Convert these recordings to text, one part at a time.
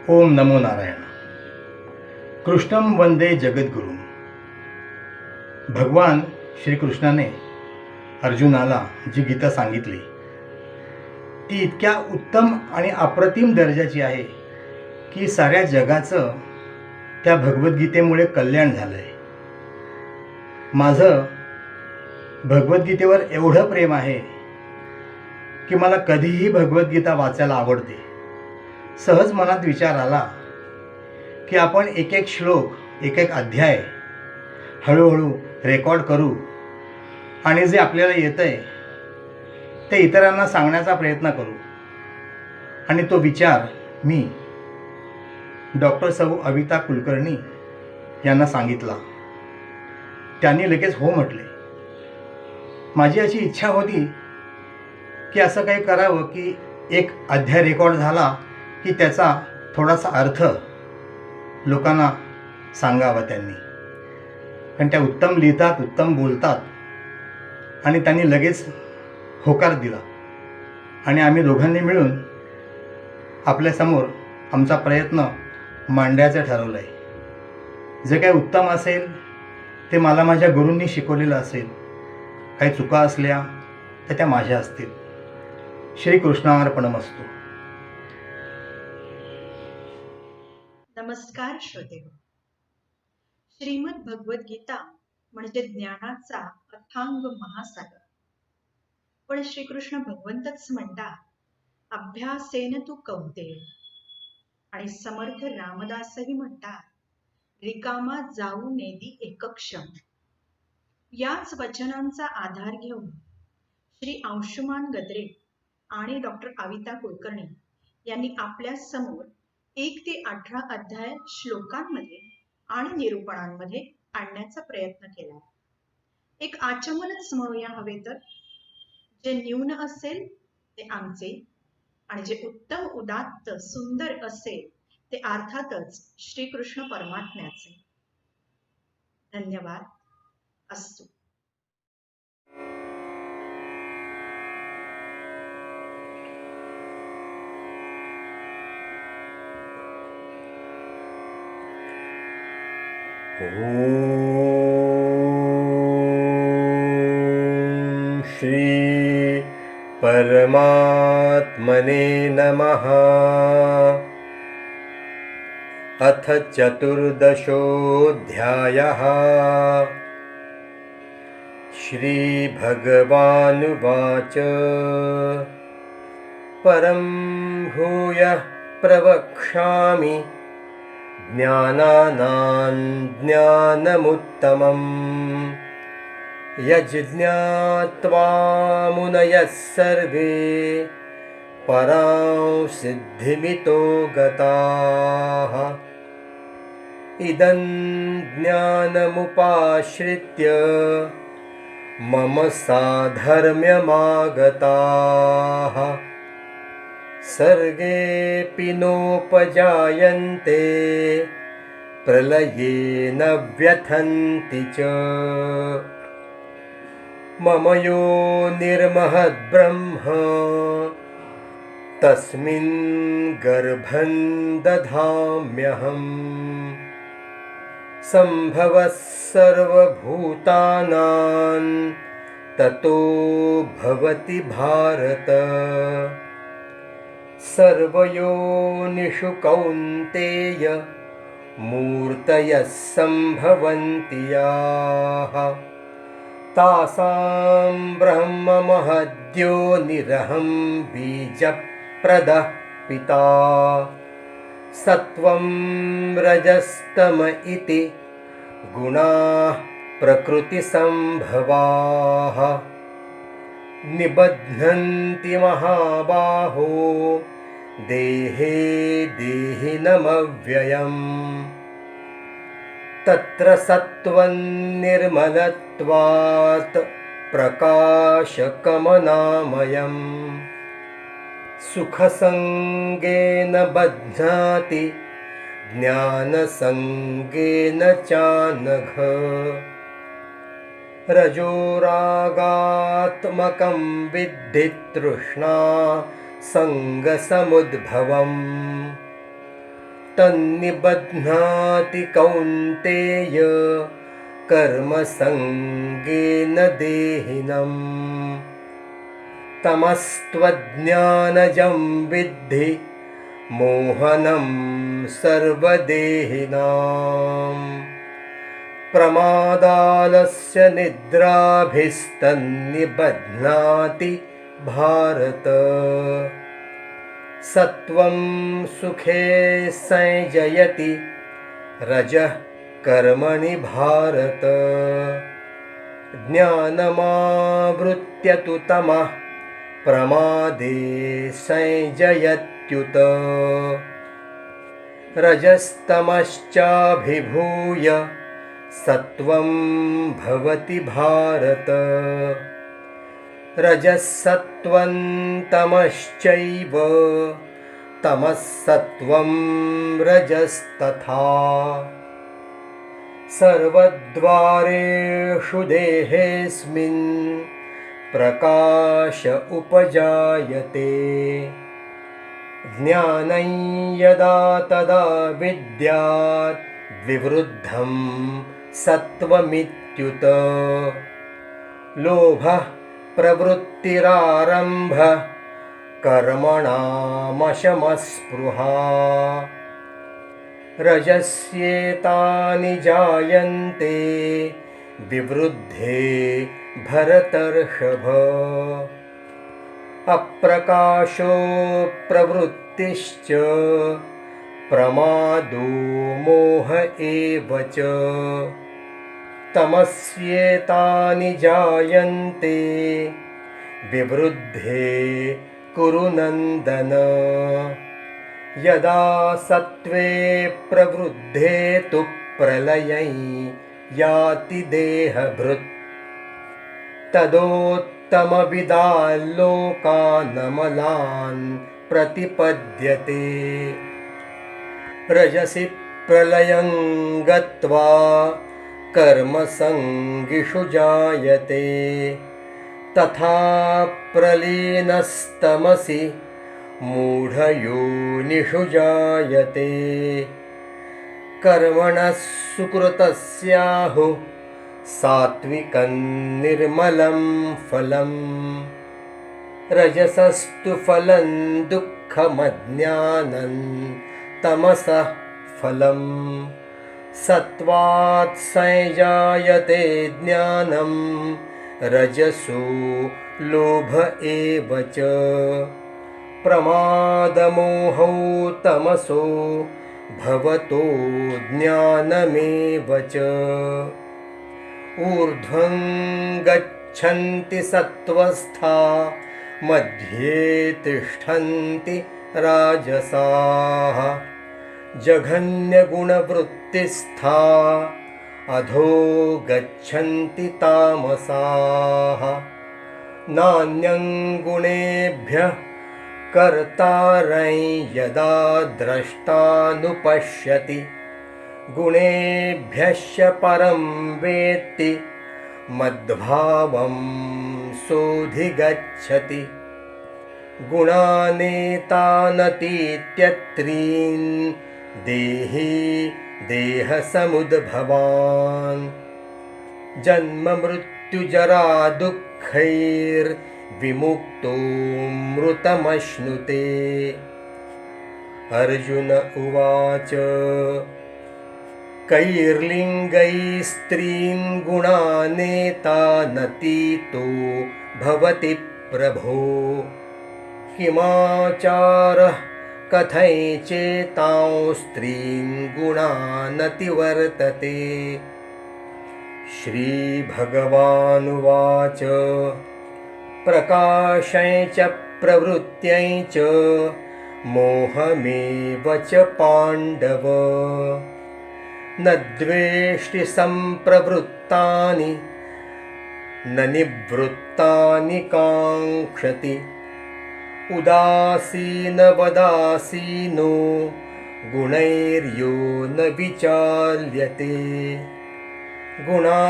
ओम नमो नारायण. कृष्णम वंदे जगद्गुरु. भगवान श्रीकृष्णाने अर्जुनाला जी गीता सांगितली ती इतक्या उत्तम आणि अप्रतिम दर्जाची आहे की साऱ्या जगाचं त्या भगवद्गीतेमुळे कल्याण झालं आहे. माझं भगवद्गीतेवर एवढं प्रेम आहे की मला कधीही भगवद्गीता वाचायला आवडते. सहज मनात विचार आला की आपण एक एक श्लोक एक एक अध्याय हळूहळू रेकॉर्ड करू आणि जे आपल्याला येतं आहे ते इतरांना सांगण्याचा प्रयत्न करू. आणि तो विचार मी डॉक्टर सौ अविता कुलकर्णी यांना सांगितला. त्यांनी लगेच हो म्हटले. माझी अशी इच्छा होती की असं काही करावं की एक अध्याय रेकॉर्ड झाला की त्याचा थोडासा अर्थ लोकांना सांगावा त्यांनी. कारण त्या उत्तम लिहितात, उत्तम बोलतात आणि त्यांनी लगेच होकार दिला आणि आम्ही दोघांनी मिळून आपल्यासमोर आमचा प्रयत्न मांडायचं ठरवलं आहे. जे काही उत्तम असेल ते मला माझ्या गुरूंनी शिकवलेलं असेल. काही चुका असल्या तर त्या माझ्या असतील. श्रीकृष्णार्पणमस्तु. नमस्कार श्रोतेहो. श्रीमद भगवद्गीता म्हणजे ज्ञानाचा अथांग महासागर. पण श्रीकृष्ण भगवंतच म्हणतात, अभ्यासेन तू कौंतेय. आणि समर्थ रामदासही म्हणतात, रिकामा जाऊ नेदी एकक्षम. याच वचनांचा आधार घेऊन श्री अंशुमान गद्रे आणि डॉक्टर अविता कुलकर्णी यांनी आपल्या समोर 1 ते 18 अध्याय श्लोकांमध्ये आणि निरूपणांमध्ये आणण्याचा प्रयत्न केला. एक आचमनच म्हणूया हवे तर. जे न्यून असेल ते आमचे आणि जे उत्तम उदात्त सुंदर असेल ते अर्थातच श्रीकृष्ण परमात्म्याचे. धन्यवाद. अस्तु. ओम श्री परमात्मने नमः. अथ चतुर्दशोऽध्यायः. श्रीभगवानुवाच. परं भूयः प्रवक्ष्यामि ज्ञानानां ज्ञानमुत्तमम्. यज्ज्ञात्वा मुनयः सर्वे परां सिद्धिमितो गताः. इदं ज्ञानमुपाश्रित्य मम साधर्म्यमागताः. सर्गेऽपि नोपजायन्ते प्रलये न व्यथन्ति च. मम यो निर्महद्ब्रह्म तस्मिन् गर्भं दधाम्यहम्. सम्भवः सर्वभूतानां ततो भवति भारत. सर्वयोनिषु कौन्तेय मूर्तयः सम्भवन्ति याः. तासां ब्रह्ममहद्योनिरहं बीजप्रदः पिता. सत्त्वं रजस्तम इति गुणाः प्रकृतिसम्भवाः. निबध्नन्ति महाबाहो देहे देहिनमव्ययम्. तत्र सत्त्वं निर्मलत्वात् प्रकाशकमनामयम्. सुखसङ्गेन बध्नाति ज्ञानसङ्गेन चानघ. रजोरागात्मकं विद्धि तृष्णा संगसमुद्भवम्. तन्निबध्नाति कौन्तेय कर्मसङ्गेन देहिनम् तमस्त्वज्ञानजं विद्धि मोहनं सर्वदेहिनाम् प्रमादालस्य निद्राभिस्तन्निबध्नाति भारत सत्वं सुखे संजयति रजः कर्मणि भारत ज्ञानमावृत्य तु तमः प्रमादे संजयत्युत रजस्तमश्चाभिभूय सत्वं भवति भारत रजःसत्त्वं तमश्चैव तमःसत्त्वं रजस्तथा सर्वद्वारेषु देहेऽस्मिन् प्रकाश उपजायते ज्ञानं यदा तदा विद्यात् विवृद्धं सत्त्वमित्युत लोभः प्रवृत्तिरारम्भः कर्मणामशमस्पृहा रजस्येतानि जायन्ते विवृद्धे भरतर्षभ अप्रकाशो प्रवृत्तिश्च प्रमादो मोह एव च तमस्येतानि जायन्ते विवृद्धे कुरु नन्दन यदा सत्त्वे प्रवृद्धे तु प्रलयं याति देहभृत् तदोत्तमविदाल्लोकानमलान् प्रतिपद्यते रजसि प्रलयं गत्वा कर्मसङ्गिषु जायते तथा प्रलीनस्तमसि मूढयोनिषु जायते कर्मणः सुकृतस्याहुः सात्विकं निर्मलं फलम् रजसस्तु फलं दुःखमज्ञानं तमसः फलं सत्त्वात् संजायते ज्ञानं रजसो लोभ एव च प्रमादमोहौ तमसो भवतो ज्ञानमेव च ऊर्ध्वं गच्छन्ति सत्त्वस्था मध्ये तिष्ठन्ति राजसाः जघन्यगुणवृत्तिस्था अधो गच्छन्ति तामसाः नान्यं गुणेभ्यः कर्तारं यदा द्रष्टानुपश्यति गुणेभ्यश्च परं वेत्ति मद्भावं सोऽधिगच्छति गुणानेतानतीत्यत्रीन् देहि देहसमुद्भवान् जन्ममृत्युजरा दुःखैर्विमुक्तो मृतमश्नुते अर्जुन उवाच कैर्लिङ्गैस्त्रीन् गुणानेतानतीतो भवति प्रभो किमाचारः कथञ्चेतांस्त्रीन् गुणानतिवर्तते श्रीभगवानुवाच प्रकाशं च प्रवृत्त्यै च मोहमेव च पाण्डव न द्वेष्टि सम्प्रवृत्तानि न निवृत्तानि काङ्क्षति उदासीनवदासीनो गुणैर्यो न विचाल्यते गुणा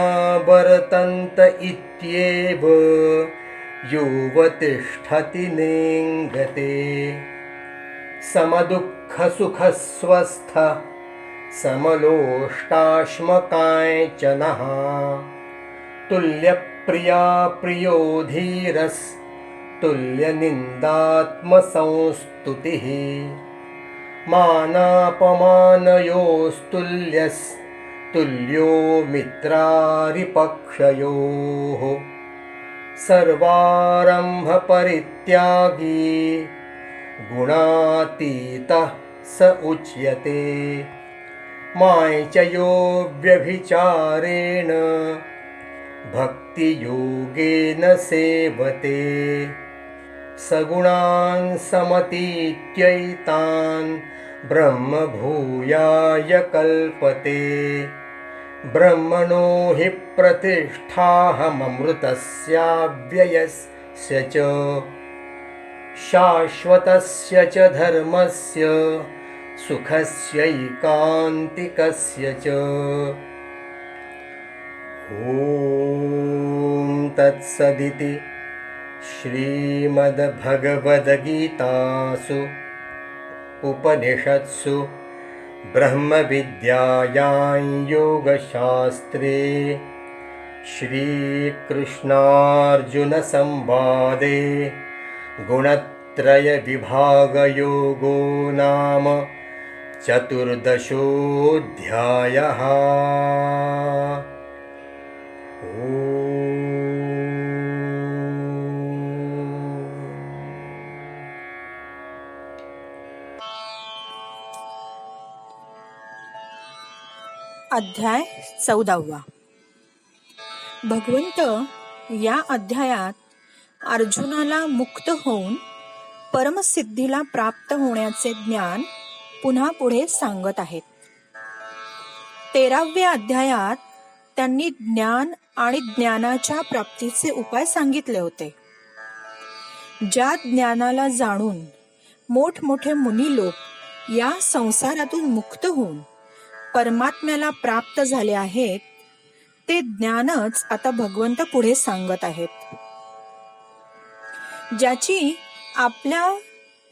वर्तन्त इत्येव योऽवतिष्ठति नेङ्गते समदुःखसुखस्वस्थ समलोष्टाश्मकाञ्चनः तुल्यप्रिया प्रियो धीरस्तुल्यनिन्दात्मसंस्तुतिः मानापमानयोस्तुल्यस्तुल्यो मित्रारिपक्षयोः सर्वारम्भपरित्यागी गुणातीतः स उच्यते माञ्चयो व्यभिचारेण भक्तियोगेन सेवते सगुणान् समतीत्यैतान् ब्रह्मभूयाय कल्पते ब्रह्मणो हि प्रतिष्ठाहममृतस्याव्ययस्य च शाश्वतस्य च धर्मस्य सुखस्यैकान्तिकस्य च। ॐ तत्सदिति श्रीमद्भगवद्गीतासु उपनिषत्सु ब्रह्मविद्यायां योगशास्त्रे श्रीकृष्णार्जुनसंवादे गुणत्रयविभागयोगो नाम चतुर्दशोऽध्यायः। अध्याय 14. भगवंत या अध्यायात अर्जुनाला मुक्त होऊन परमसिद्धीला प्राप्त होण्याचे ज्ञान पुन्हा पुढे सांगत आहेत. 13व्या अध्यायात त्यांनी ज्ञान आणि ज्ञानाच्या प्राप्तीचे उपाय सांगितले होते. ज्या ज्ञानाला जाणून मोठमोठे मुनी लोक या संसारातून मुक्त होऊन परमात्म्याला प्राप्त झाले आहेत, ते ज्ञानच आता भगवंत पुढे सांगत आहेत. ज्याची आपल्या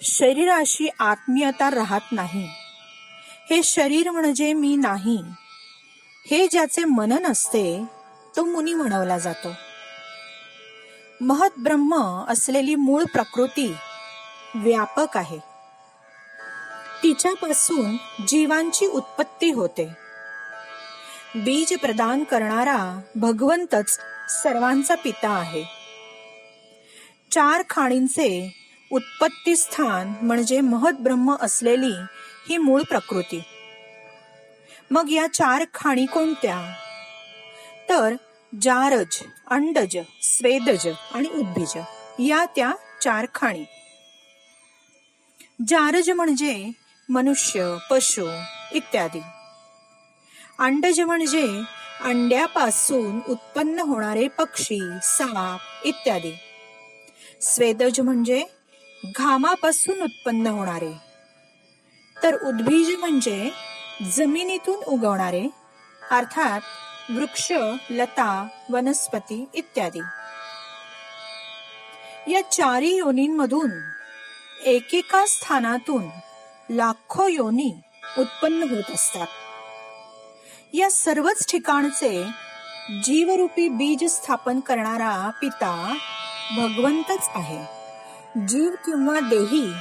शरीराशी आत्मीयता राहत नाही, हे शरीर म्हणजे मी नाही, हे ज्याचे मनन असते तो मुनी म्हणवला जातो. महत ब्रह्म असलेली मूळ प्रकृती व्यापक आहे. तिच्यापासून जीवांची उत्पत्ती होते. बीज प्रदान करणारा भगवंतच सर्वांचा पिता आहे. 4 खाणींचे उत्पत्ती स्थान म्हणजे महत ब्रह्म असलेली ही मूळ प्रकृती. मग या 4 खाणी कोणत्या? तर जारज, अंडज, स्वेदज आणि उद्भिज या त्या 4 खाणी. जारज म्हणजे मनुष्य, पशु इत्यादी. अंडज म्हणजे अंड्यापासून उत्पन्न होणारे पक्षी, साप इत्यादी. स्वेदज म्हणजे घामापासून उत्पन्न होणारे. तर उद्भिज म्हणजे जमिनीतून उगवणारे, अर्थात वृक्ष, लता, वनस्पती इत्यादी. या 4 योनींमधून एकेका स्थानातून लाखो योनी उत्पन्न होत असतात. या सर्वच ठिकाणचे जीवरूपी बीज स्थापन करणारा पिता भगवंतच आहे. जीव किंवा देही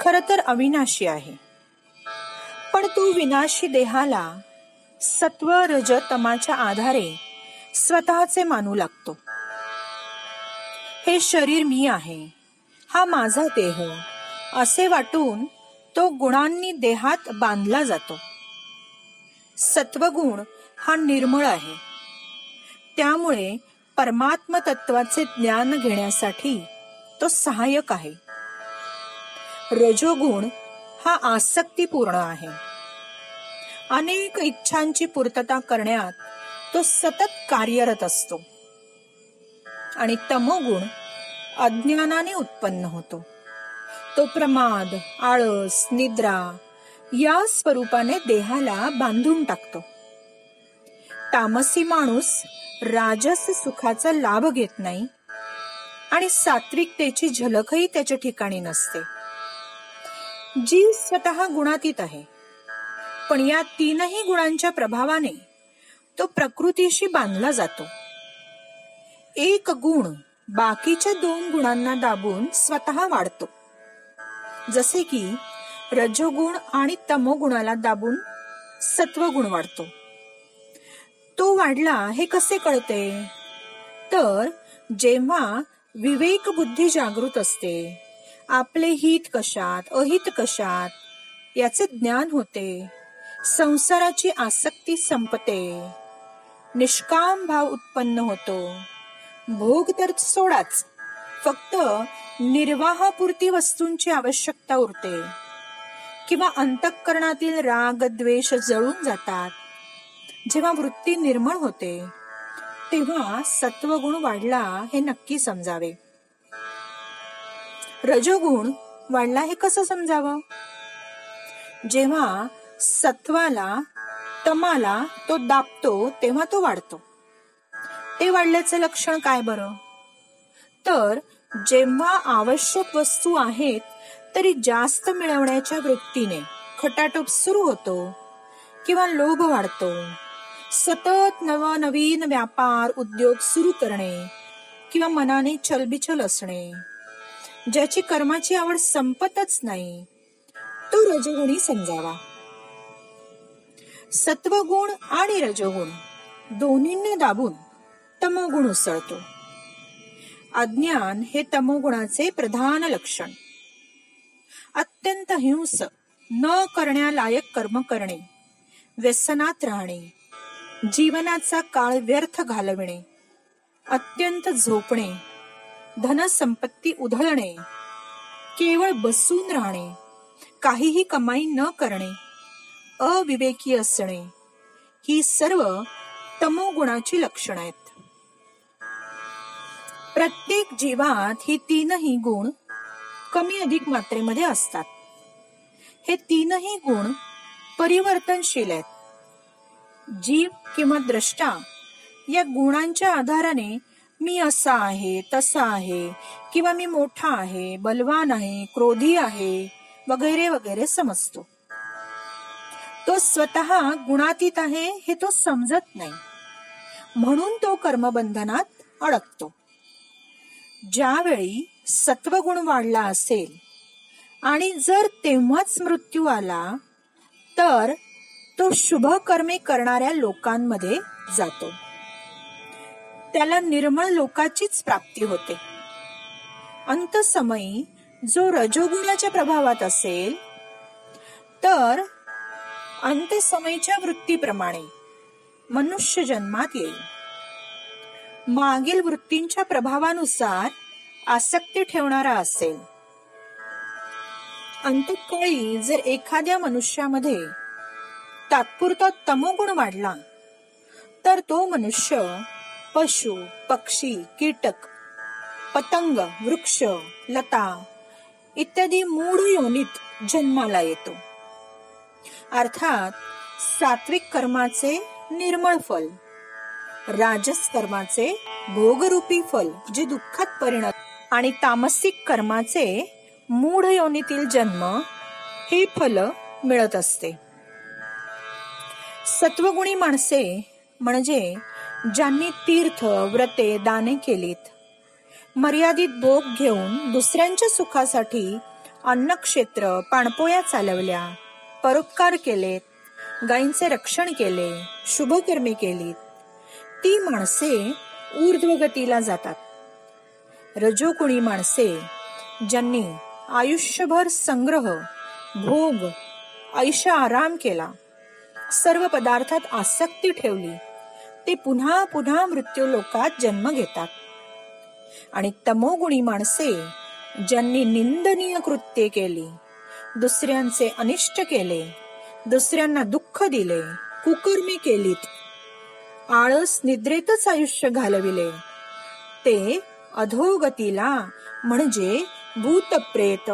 खर तर अविनाशी आहे, पण तो विनाशी देहाला सत्व रज तमाच्या आधारे स्वतःचे मानू लागतो. हे शरीर मी आहे, हा माझा देह असे वाटून तो गुणांनी देहात बांधला जातो. सत्वगुण हा निर्मळ आहे, त्यामुळे परमात्म तत्वाचे ज्ञान घेण्यासाठी तो सहाय्यक आहे. रजोगुण हा आसक्तीपूर्ण आहे, अनेक इच्छांची पूर्तता करण्यात तो सतत कार्यरत असतो. आणि तमोगुण अज्ञानाने उत्पन्न होतो, तो प्रमाद, आळस, निद्रा या स्वरूपाने देहाला बांधून टाकतो. तामसी माणूस राजस सुखाचा लाभ घेत नाही आणि सात्विकतेची झलकही त्याच्या ठिकाणी नसते. जीव स्वतः गुणातीत आहे, पण या तीनही गुणांच्या प्रभावाने तो प्रकृतीशी बांधला जातो. एक गुण बाकीच्या दोन गुणांना दाबून स्वतः वाढतो. जसे की रजोगुण आणि तमोगुणाला दाबून सत्वगुण वाढतो. तो वाढला हे कसे कळते? तर जेव्हा विवेक बुद्धी जागृत असते, आपले हित कशात अहित कशात याचे ज्ञान होते, संसाराची आसक्ती संपते, निष्काम भाव उत्पन्न होतो, भोग तर सोडाच, फक्त निर्वाहापुरती वस्तूंची आवश्यकता उरते, किंवा अंतःकरणातील राग द्वेष जळून जातात. जेव्हा वृत्ती निर्मळ होते तेव्हा सत्वगुण वाढला हे नक्की समजावे. रजोगुण वाढला हे कसं समजावं? जेव्हा सत्वाला तमाला तो दाबतो तेव्हा तो वाढतो. ते वाढल्याचं लक्षण काय बरं? तर जेव्हा आवश्यक वस्तू आहेत तरी जास्त मिळवण्याच्या वृत्तीने खटाटोप सुरू होतो किंवा लोभ वाढतो, सतत नवनवीन व्यापार उद्योग सुरू करणे किंवा मनाने चलबिचल असणे, ज्याची कर्माची आवड संपतच नाही, तो रजोगुणी समजावा. सत्वगुण आणि रजोगुण दोन्हींना दाबून तमोगुण उसळतो. अज्ञान हे तमोगुणाचे प्रधान लक्षण. अत्यंत हिंस, न करण्यालायक कर्म करणे, व्यसनात राहणे, जीवनाचा काळ व्यर्थ घालविणे, अत्यंत झोपणे, धनसंपत्ती उधळणे, केवळ बसून राहणे, काहीही कमाई न करणे, अविवेकी असणे, ही सर्व तमोगुणाची लक्षणं आहेत. प्रत्येक जीवात ही तीनही गुण कमी अधिक मात्रेमध्ये असतात. हे तीनही गुण परिवर्तनशील आहेत. जीव किंवा द्रष्टा या गुणांच्या आधाराने मी असा आहे, तसा आहे, किंवा मी मोठा आहे, बलवान आहे, क्रोधी आहे, वगैरे वगैरे समजतो. तो स्वतः गुणातीत आहे हे तो समजत नाही, म्हणून तो कर्मबंधनात अडकतो. ज्यावेळी सत्वगुण वाढला असेल आणि जर तेव्हाच मृत्यू आला तर तो शुभ कर्मे करणाऱ्या लोकांमध्ये जातो. त्याला निर्मळ लोकाचीच प्राप्ती होते. अंतसमयी जो रजोगुणाच्या प्रभावात असेल तर अंत्यसमयीच्या वृत्तीप्रमाणे मनुष्य जन्मात येईल. मागील वृत्तींच्या प्रभावानुसार आसक्ती ठेवणारा असेल. अंतकाळी जर एखाद्या मनुष्यामध्ये तात्पुरता तमोगुण वाढला तर तो मनुष्य पशु, पक्षी, कीटक, पतंग, वृक्ष, लता इत्यादी मूढ योनीत जन्माला येतो. अर्थात सात्विक कर्माचे निर्मळ फल, राजस कर्माचे भोगरूपी फल जे दुःखात परिणत आणि तामसिक कर्माचे मूढ योनीतील जन्म हे फल मिळत असते. सत्वगुणी माणसे म्हणजे ज्यांनी तीर्थ, व्रते, दाने केलीत, मर्यादित भोग घेऊन दुसऱ्यांच्या सुखासाठी अन्नक्षेत्र, पाणपोया चालवल्या, परोपकार केलेत, गायींचे रक्षण केले, शुभकर्मे केलीत, ती माणसे ऊर्ध्वगतीला जातात. रजोगुणी माणसे ज्यांनी आयुष्यभर संग्रह, भोग, ऐशा आराम केला, सर्व पदार्थात आसक्ती ठेवली, ते पुन्हा पुन्हा मृत्यू लोकात जन्म घेतात. आणि तमोगुणी माणसे ज्यांनी निंदनीय कृत्ये केली, दुसऱ्यांचे अनिष्ट केले, दुसऱ्यांना दुःख दिले, कुकर्मे केलीत, आळस निद्रेतच आयुष्य घालविले, ते अधोगतीला म्हणजे भूतप्रेत,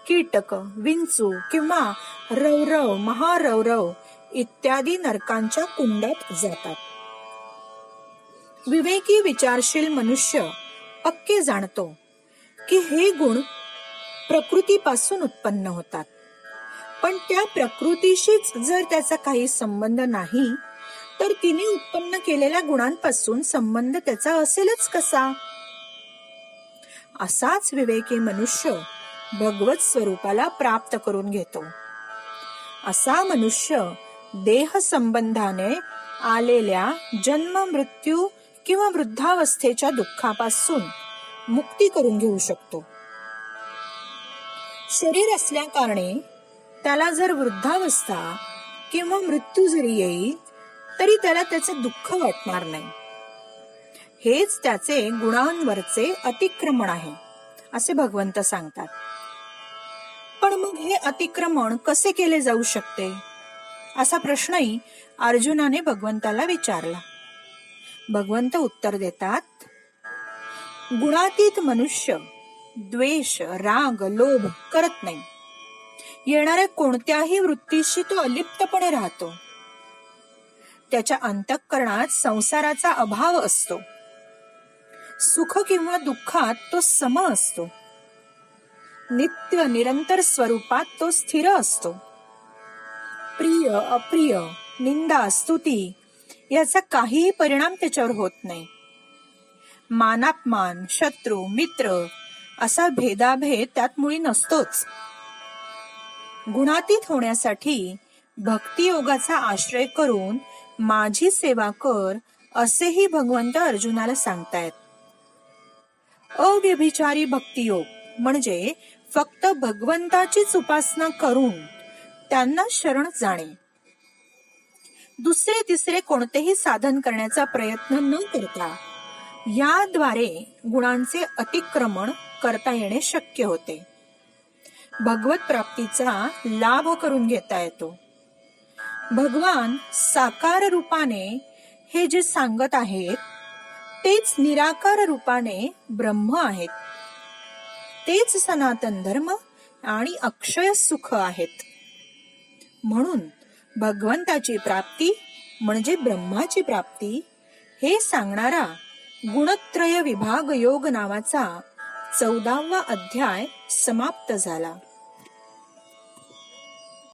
कीटक, विंचू किंवा रौरव, महारौरव इत्यादी नरकांच्या कुंडात जातात. विवेकी विचारशील मनुष्य पक्के जाणतो की हे गुण प्रकृतीपासून उत्पन्न होतात पण त्या प्रकृतीशीच जर त्याचा काही संबंध नाही, तर तिने उत्पन्न केलेल्या गुणांपासून संबंध त्याचा असेलच कसा? असाच विवेकी मनुष्य भगवत स्वरूपाला प्राप्त करून घेतो. असा मनुष्य देह संबंधाने आलेल्या जन्म, मृत्यू किंवा वृद्धावस्थेच्या दुःखापासून मुक्ती करून घेऊ शकतो. शरीर असल्या कारणे त्याला जर वृद्धावस्था किंवा मृत्यू जरी येईल तरी त्याला त्याचे दुःख वाटणार नाही. हेच त्याचे गुणांवरचे अतिक्रमण आहे असे भगवंत सांगतात. पण मग हे अतिक्रमण कसे केले जाऊ शकते असा प्रश्नही अर्जुनाने भगवंताला विचारला. भगवंत उत्तर देतात, गुणातीत मनुष्य द्वेष, राग, लोभ करत नाही. येणाऱ्या कोणत्याही वृत्तीशी तो अलिप्तपणे राहतो. त्याच्या अंतःकरणात संसाराचा अभाव असतो. सुख किंवा दुःखात तो सम असतो. नित्य निरंतर स्वरूपात तो स्थिर असतो. प्रिय, अप्रिय, निंदा, स्तुती याचा काहीही परिणाम त्याच्यावर होत नाही. मानापमान, शत्रू, मित्र असा भेदाभेद त्यात मुळी नसतोच. गुणातीत होण्यासाठी भक्तियोगाचा आश्रय करून माझी सेवा कर असेही भगवंत अर्जुनाला सांगतायत. अव्यभिचारी भक्तियोग म्हणजे फक्त भगवंताचीच उपासना करून त्यांना शरण जाणे. दुसरे तिसरे कोणतेही साधन करण्याचा प्रयत्न न करता याद्वारे गुणांचे अतिक्रमण करता येणे शक्य होते. भगवत प्राप्तीचा लाभ करून घेता येतो. भगवान साकार रूपाने हे जे सांगत आहेत तेच निराकार रूपाने ब्रह्म आहेत. तेच सनातन धर्म आणि अक्षय सुख आहेत. म्हणून भगवंताची प्राप्ती म्हणजे ब्रह्माची प्राप्ती हे सांगणारा गुणत्रय विभाग योग नावाचा 14वा अध्याय समाप्त झाला.